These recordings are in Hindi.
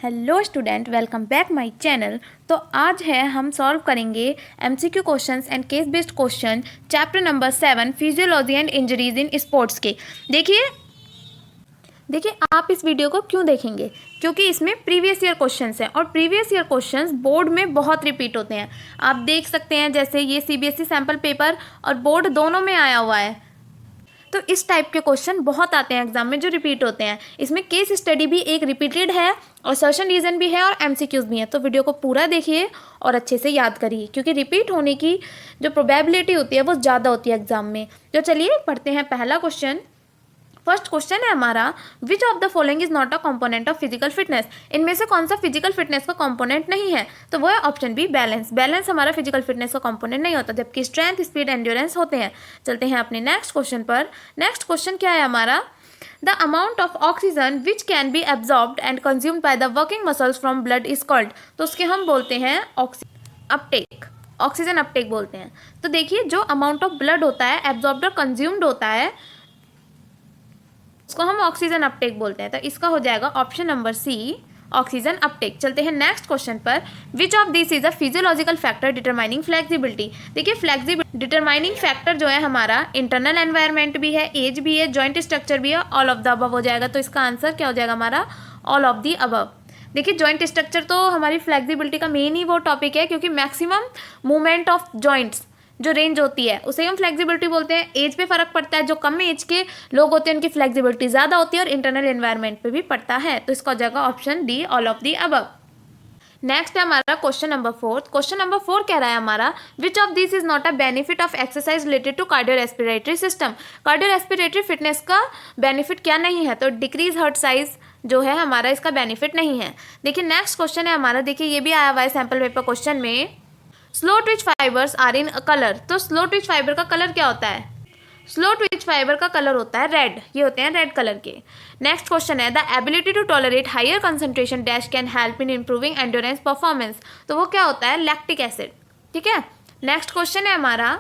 Hello student, welcome back my channel. तो आज है हम सॉल्व करेंगे MCQ questions and case based question chapter number 7 physiology and injuries in sports के। देखिए आप इस वीडियो को क्यों देखेंगे, क्योंकि इसमें प्रीवियस ईयर क्वेश्चंस हैं और प्रीवियस ईयर क्वेश्चंस बोर्ड में बहुत रिपीट होते हैं। आप देख सकते हैं जैसे ये सीबीएसई सैम्पल पेपर और बोर्ड दोनों में आया हुआ है। तो इस टाइप के क्वेश्चन बहुत आते हैं एग्जाम में जो रिपीट होते हैं। इसमें केस स्टडी भी एक रिपीटेड है और सर्शन रीजन भी है और एमसीक्यूज भी हैं। तो वीडियो को पूरा देखिए और अच्छे से याद करिए, क्योंकि रिपीट होने की जो प्रोबेबिलिटी होती है वो ज़्यादा होती है एग्जाम में। तो चलिए पढ़ते हैं पहला क्वेश्चन। फर्स्ट क्वेश्चन है हमारा, which of the following is not a component of physical fitness. इनमें से कौन सा फिजिकल फिटनेस का कंपोनेंट नहीं है? तो वो है ऑप्शन बी, बैलेंस। बैलेंस हमारा फिजिकल फिटनेस का कंपोनेंट नहीं होता, जबकि स्ट्रेंथ, स्पीड, एंड्योरेंस होते हैं। चलते हैं अपने नेक्स्ट क्वेश्चन पर। नेक्स्ट क्वेश्चन क्या है हमारा, the amount of oxygen which can be absorbed and consumed by the working muscles from blood is called. तो उसके हम बोलते हैं अपटेक, ऑक्सीजन अपटेक बोलते हैं। तो देखिए जो अमाउंट ऑफ ब्लड होता है एब्जॉर्ब्ड और कंज्यूम्ड होता है उसको हम ऑक्सीजन अपटेक बोलते हैं। तो इसका हो जाएगा option number C, oxygen uptake. चलते हैं नेक्स्ट क्वेश्चन पर। Which of this is a physiological factor determining flexibility. देखिए फ्लेक्सिबिलिटी डिटरमाइनिंग फैक्टर जो है हमारा इंटरनल एनवायरनमेंट भी है, एज भी है, जॉइंट स्ट्रक्चर भी है, ऑल ऑफ द अबव हो जाएगा। तो इसका आंसर क्या हो जाएगा हमारा, ऑल ऑफ द अबव। देखिए जॉइंट स्ट्रक्चर तो हमारी फ्लेक्सिबिलिटी का मेन ही वो टॉपिक है, क्योंकि मैक्सिमम मूवमेंट ऑफ जॉइंट्स जो रेंज होती है उसे हम फ्लेक्सिबिलिटी बोलते हैं। एज पे फर्क पड़ता है, जो कम एज के लोग होते हैं उनकी फ्लेक्सिबिलिटी ज़्यादा होती है और इंटरनल एनवायरनमेंट पे भी पड़ता है। तो इसका हो जाएगा option D, all of the above. Next है हमारा क्वेश्चन नंबर 4। क्वेश्चन नंबर 4 कह रहा है हमारा, which of this is not a benefit of exercise related to cardio respiratory system. Cardio respiratory fitness का बेनिफिट क्या नहीं है? तो डिक्रीज हार्ट साइज जो है हमारा इसका बेनिफिट नहीं है। देखिए नेक्स्ट क्वेश्चन है हमारा, देखिए ये भी आया हुआ है सैम्पल पेपर क्वेश्चन में, slow twitch fibres are in colour. तो स्लो ट्विच फाइबर का कलर क्या होता है? स्लो ट्विच फाइबर का कलर होता है रेड, ये होते हैं रेड कलर के। नेक्स्ट क्वेश्चन है, the ability to tolerate higher concentration dash can help in improving endurance performance. तो वो क्या होता है? Lactic acid. ठीक है। नेक्स्ट क्वेश्चन है हमारा,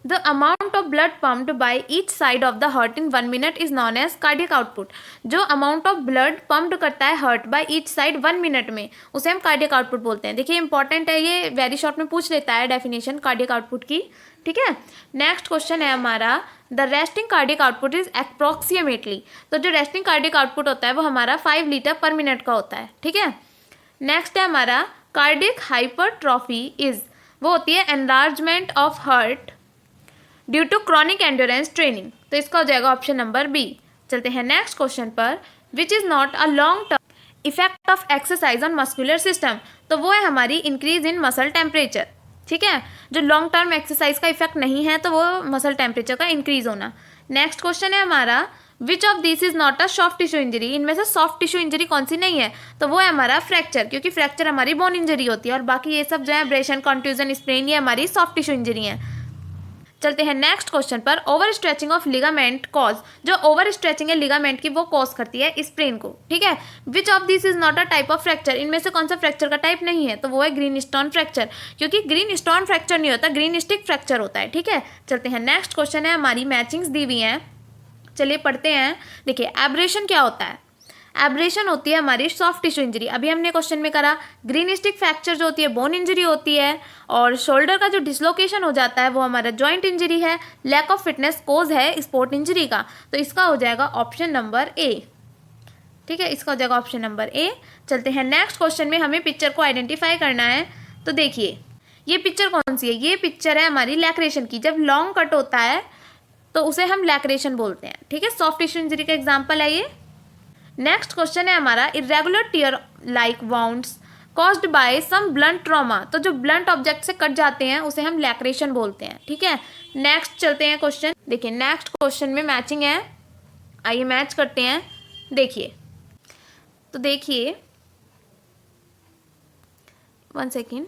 the amount of blood pumped by each side of the heart in 1 minute is known as cardiac output. जो अमाउंट ऑफ ब्लड पम्प्ड करता है heart by each side 1 minute में, उसे हम कार्डियक आउटपुट बोलते हैं। देखिए इंपॉर्टेंट है, ये वेरी शॉर्ट में पूछ लेता है डेफिनेशन कार्डियक आउटपुट की। ठीक है। नेक्स्ट क्वेश्चन है हमारा, the resting cardiac output is approximately. तो जो रेस्टिंग कार्डियक आउटपुट होता है वो हमारा 5 लीटर पर मिनट का होता है। ठीक है। नेक्स्ट है हमारा, कार्डियक हाइपरट्रॉफी इज, वो होती है enlargement of heart due to chronic endurance training. तो इसका हो जाएगा ऑप्शन नंबर बी। चलते हैं नेक्स्ट क्वेश्चन पर, which is not a long term effect of exercise on muscular system. तो वो है हमारी इंक्रीज इन मसल टेम्परेचर। ठीक है। जो लॉन्ग टर्म एक्सरसाइज का इफेक्ट नहीं है तो वो मसल टेम्परेचर का इंक्रीज होना। नेक्स्ट क्वेश्चन है हमारा, which of this is not a soft tissue injury. इनमें से सॉफ्ट टिश्यू इंजरी कौन सी नहीं है? तो वो है हमारा फ्रैक्चर, क्योंकि फ्रैक्चर हमारी बोन इंजरी होती है और बाकी ये सब जो है एब्रेशन, कंट्यूजन, स्प्रेन, ये हमारी सॉफ्ट टिश्यू इंजरी है। चलते हैं नेक्स्ट क्वेश्चन पर। Over stretching of ligament cause, जो ओवर स्ट्रेचिंग है लिगामेंट की वो कॉज करती है स्प्रेन को। ठीक है। विच of this is not a type of fracture. इनमें से कौन सा फ्रैक्चर का टाइप नहीं है? तो वो है ग्रीन स्टोन फ्रैक्चर, क्योंकि ग्रीन स्टोन फ्रैक्चर नहीं होता, ग्रीन स्टिक फ्रैक्चर होता है। ठीक है। चलते हैं नेक्स्ट क्वेश्चन है, हमारी मैचिंग्स दी हुई हैं, चलिए पढ़ते हैं। देखिए एब्रेशन क्या होता है? एब्रेशन होती है हमारी सॉफ्ट टिश्यू इंजरी। अभी हमने क्वेश्चन में करा ग्रीन स्टिक फ्रैक्चर जो होती है बोन इंजरी होती है, और शोल्डर का जो डिसलोकेशन हो जाता है वो हमारा जॉइंट इंजरी है। लैक ऑफ फिटनेस कोज है स्पोर्ट इंजरी का। तो इसका हो जाएगा ऑप्शन नंबर ए। ठीक है, इसका हो जाएगा ऑप्शन नंबर ए। चलते हैं नेक्स्ट क्वेश्चन में, हमें पिक्चर को आइडेंटिफाई करना है। तो देखिए ये पिक्चर कौन सी है? ये पिक्चर है हमारी लैक्रेशन की। जब लॉन्ग कट होता है तो उसे हम लैक्रेशन बोलते हैं। ठीक है, सॉफ्ट टिश्यू इंजरी का एग्जाम्पल है ये। नेक्स्ट क्वेश्चन है हमारा, irregular tear like wounds caused by some blunt trauma. तो जो ब्लंट ऑब्जेक्ट से कट जाते हैं उसे हम लैक्रेशन बोलते हैं। ठीक है। नेक्स्ट चलते हैं क्वेश्चन। देखिए नेक्स्ट क्वेश्चन में मैचिंग है, आइए मैच करते हैं। देखिए तो देखिए 1 सेकेंड,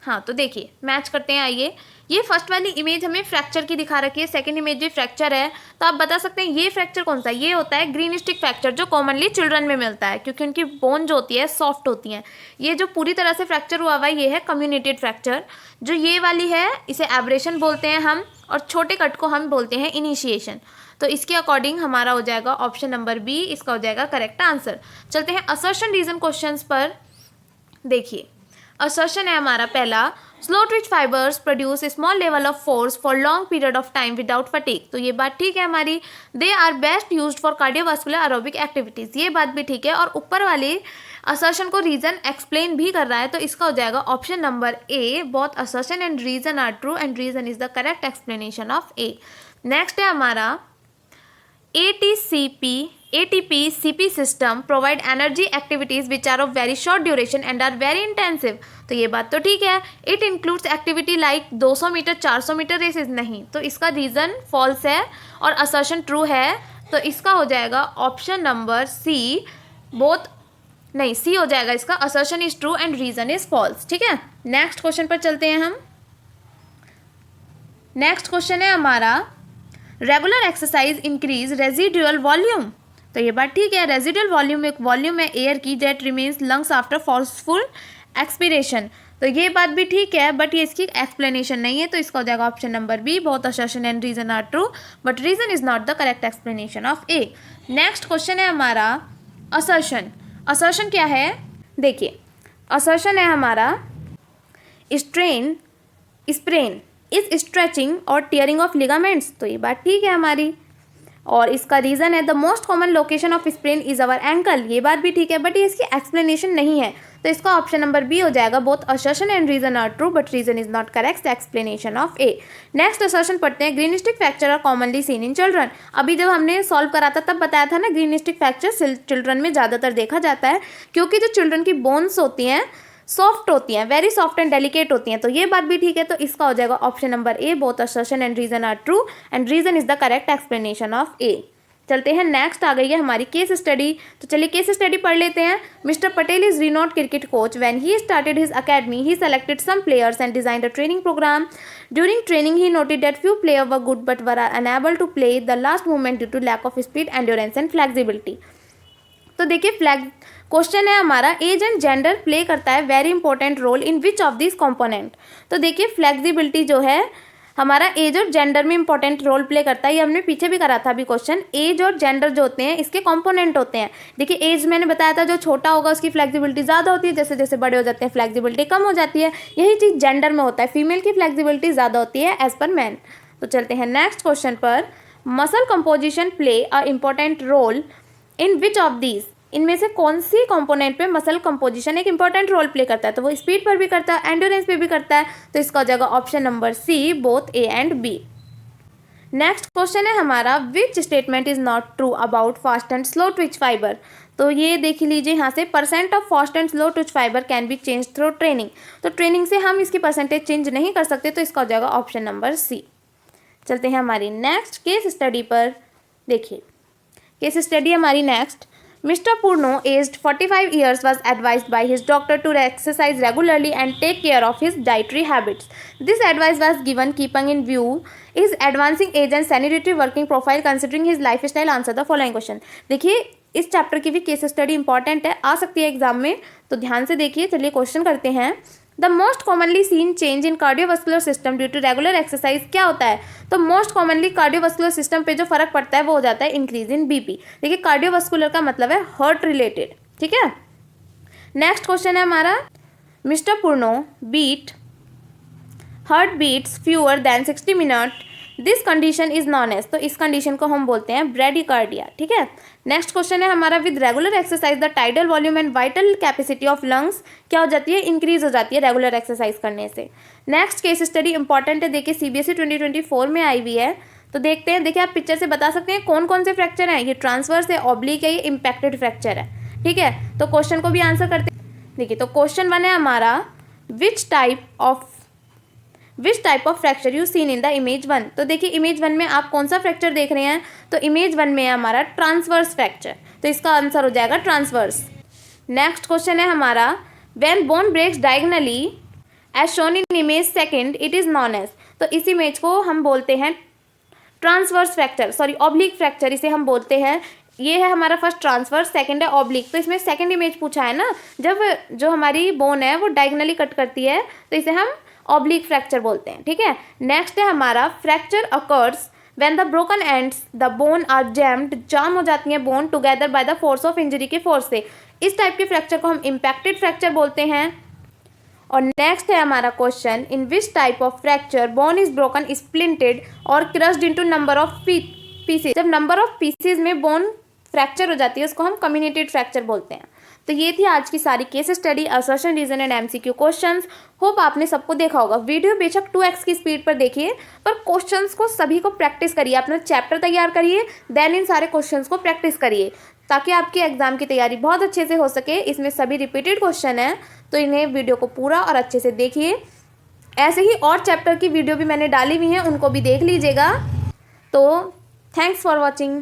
हाँ तो देखिए मैच करते हैं। आइए, ये फर्स्ट वाली इमेज हमें फ्रैक्चर की दिखा रखी है, सेकंड इमेज भी फ्रैक्चर है। तो आप बता सकते हैं ये फ्रैक्चर कौन सा है? ये होता है ग्रीन स्टिक फ्रैक्चर, जो कॉमनली चिल्ड्रन में मिलता है, क्योंकि उनकी बोन जो होती है सॉफ्ट होती है। ये जो पूरी तरह से फ्रैक्चर हुआ हुआ है ये है कम्युनिटेड फ्रैक्चर। जो ये वाली है इसे एब्रेशन बोलते हैं हम, और छोटे कट को हम बोलते हैं इनिशिएशन। तो इसके अकॉर्डिंग हमारा हो जाएगा ऑप्शन नंबर बी, इसका हो जाएगा करेक्ट आंसर। चलते हैं असर्शन रीजन क्वेश्चंस पर। देखिए असर्शन है हमारा पहला, slow twitch fibres produce small level of force for long period of time without fatigue. तो ये बात ठीक है हमारी। They are best used for cardiovascular aerobic activities, ये बात भी ठीक है। और ऊपर वाले असर्शन को रीजन एक्सप्लेन भी कर रहा है, तो इसका हो जाएगा option number A, both assertion and reason are true and reason is the correct explanation of A. Next है हमारा ATP CP system provide energy activities which are of very short duration and are very intensive। तो ये बात तो ठीक है। It includes activity like 200 metre 400 metre races, नहीं, तो इसका रीज़न फॉल्स है और असर्शन ट्रू है। तो इसका हो जाएगा ऑप्शन नंबर सी, बोथ नहीं सी हो जाएगा इसका, assertion is true and reason is false. ठीक है, नेक्स्ट क्वेश्चन पर चलते हैं हम। नेक्स्ट क्वेश्चन है हमारा, regular exercise increase residual volume. तो ये बात ठीक है, रेजिडुअल वॉल्यूम एक वॉल्यूम है एयर की that remains lungs after forceful expiration. तो ये बात भी ठीक है, बट ये इसकी एक्सप्लेनेशन नहीं है, तो इसका हो जाएगा option number B, both assertion and reason are true but reason is not the correct explanation of A. Next question है हमारा असर्शन। असर्शन क्या है, देखिए असर्शन है हमारा स्ट्रेन स्प्रेन इज स्ट्रेचिंग और टीयरिंग ऑफ लिगामेंट्स। तो ये बात ठीक है हमारी, और इसका रीज़न है the most common location of sprain is our ankle. ये बात भी ठीक है, बट ये इसकी एक्सप्लेनेशन नहीं है, तो इसका ऑप्शन नंबर बी हो जाएगा, both assertion and reason are true but reason is not correct explanation of A. Next assertion पढ़ते हैं, greenstick fracture are commonly seen in children. अभी जब हमने सॉल्व करा था तब बताया था ना, ग्रीनिस्टिक फ्रैक्चर चिल्ड्रन में ज़्यादातर देखा जाता है, क्योंकि जो चिल्ड्रन की बोन्स होती हैं सॉफ्ट होती हैं, वेरी सॉफ्ट एंड डेलिकेट होती हैं। तो ये बात भी ठीक है, तो इसका हो जाएगा option number A, both assertion and reason are true and reason is the correct explanation of A. चलते हैं नेक्स्ट, आ गई है हमारी केस स्टडी। तो चलिए केस स्टडी पढ़ लेते हैं। Mister Patel is renowned cricket coach. When he started his academy he selected some players and designed a training programme. During training he noted that few player were good but were unable to play the last movement due to lack of speed, endurance and flexibility. तो देखिए क्वेश्चन है हमारा, एज एंड जेंडर प्ले करता है very important role in which of this component. तो देखिए फ्लेक्सिबिलिटी जो है हमारा एज और जेंडर में इंपॉर्टेंट रोल प्ले करता है, ये हमने पीछे भी करा था अभी क्वेश्चन। एज और जेंडर जो होते हैं इसके कंपोनेंट होते हैं। देखिए एज मैंने बताया था, जो छोटा होगा उसकी फ्लेक्सिबिलिटी ज़्यादा होती है, जैसे जैसे बड़े हो जाते हैं फ्लेक्सिबिलिटी कम हो जाती है। यही चीज़ जेंडर में होता है, फीमेल की फ्लेक्सिबिलिटी ज़्यादा होती है एज पर मैन। तो चलते हैं नेक्स्ट क्वेश्चन पर, muscle composition play a important role in which of these. इनमें से कौन सी कंपोनेंट पे मसल कंपोजिशन एक इंपॉर्टेंट रोल प्ले करता है। तो वो स्पीड पर भी करता है, एंड्योरेंस पे भी करता है, तो इसका हो जाएगा option number C, both A and B. Next question है हमारा, which statement is not true about fast and slow twitch fibre. तो ये देख लीजिए यहाँ से, percent of fast and slow twitch fibre can be change through training. तो ट्रेनिंग से हम इसकी परसेंटेज चेंज नहीं कर सकते, तो इसका हो जाएगा ऑप्शन नंबर सी। चलते हैं हमारी नेक्स्ट केस स्टडी पर। देखिए केस स्टडी हमारी next, Mr. Purno, aged 45 years, was advised by his doctor to exercise regularly and take care of his dietary habits. This advice was given keeping in view his advancing age and sanitary working profile. Considering his lifestyle, answer the following question. देखिए इस चैप्टर की भी केस स्टडी इंपॉर्टेंट है, आ सकती है एग्जाम में, तो ध्यान से देखिए। चलिए क्वेश्चन करते हैं। The most commonly seen change in cardiovascular system due to regular exercise क्या होता है। तो मोस्ट कॉमनली कार्डियोवास्कुलर सिस्टम पे जो फर्क पड़ता है वो हो जाता है इंक्रीज इन बीपी। देखिए कार्डियोवास्कुलर का मतलब है हार्ट रिलेटेड, ठीक है। नेक्स्ट क्वेश्चन है हमारा, mister Purno beat heart beats fewer than 60 minute, this condition is known as. तो इस कंडीशन को हम बोलते हैं ब्रेडिकार्डिया, ठीक है। नेक्स्ट क्वेश्चन है हमारा, with regular exercise the tidal volume and vital capacity of lungs क्या हो जाती है, इंक्रीज हो जाती है रेगुलर एक्सरसाइज करने से। नेक्स्ट केस स्टडी इंपॉर्टेंट है, देखिए CBSE 2024 में आई हुई है, तो देखते हैं। देखिए आप पिक्चर से बता सकते हैं कौन कौन से फ्रैक्चर हैं, ये ट्रांसवर्स है, ऑब्लिक है, ये इम्पैक्टेड फ्रैक्चर है, ठीक है। तो क्वेश्चन को भी आंसर करते हैं। देखिए तो क्वेश्चन 1 है हमारा, विच type of fracture you seen in the image 1। तो देखिए इमेज 1 में आप कौन सा फ्रैक्चर देख रहे हैं, तो इमेज 1 में है हमारा ट्रांसवर्स फ्रैक्चर, तो इसका आंसर हो जाएगा ट्रांसवर्स। नेक्स्ट क्वेश्चन है हमारा, when bone breaks diagonally as shown in image 2 it is known as. तो इस इमेज को हम बोलते हैं transverse fracture, sorry oblique fracture इसे हम बोलते हैं। ये है हमारा फर्स्ट ट्रांसवर्स, सेकंड है ऑब्लिक। तो इसमें सेकंड इमेज पूछा है ना, जब जो हमारी बोन है वो डायगोनली कट करती है, तो इसे हम ऑब्लिक फ्रैक्चर बोलते हैं, ठीक है। नेक्स्ट है हमारा, fracture occurs when the broken ends the bone are jammed, jam हो जाती हैं bone together by the force of injury के फोर्स से। इस टाइप के फ्रैक्चर को हम इम्पैक्टेड फ्रैक्चर बोलते हैं। और नेक्स्ट है हमारा question, in which type of fracture bone is broken, splintered और crushed into number of pieces. जब नंबर ऑफ पीसेज में बोन फ्रैक्चर हो जाती है उसको हम कम्युनिटेड फ्रैक्चर बोलते हैं। तो ये थी आज की सारी case study, assertion, reason and MCQ questions. Hope आपने सबको देखा होगा। वीडियो बेशक 2x की स्पीड पर देखिए, पर क्वेश्चंस को सभी को प्रैक्टिस करिए, अपना चैप्टर तैयार करिए, देन इन सारे क्वेश्चंस को प्रैक्टिस करिए ताकि आपके एग्जाम की तैयारी बहुत अच्छे से हो सके। इसमें सभी रिपीटेड क्वेश्चन हैं, तो इन्हें वीडियो को पूरा और अच्छे से देखिए। ऐसे ही और चैप्टर की वीडियो भी मैंने डाली हुई हैं, उनको भी देख लीजिएगा। तो थैंक्स फॉर वॉचिंग।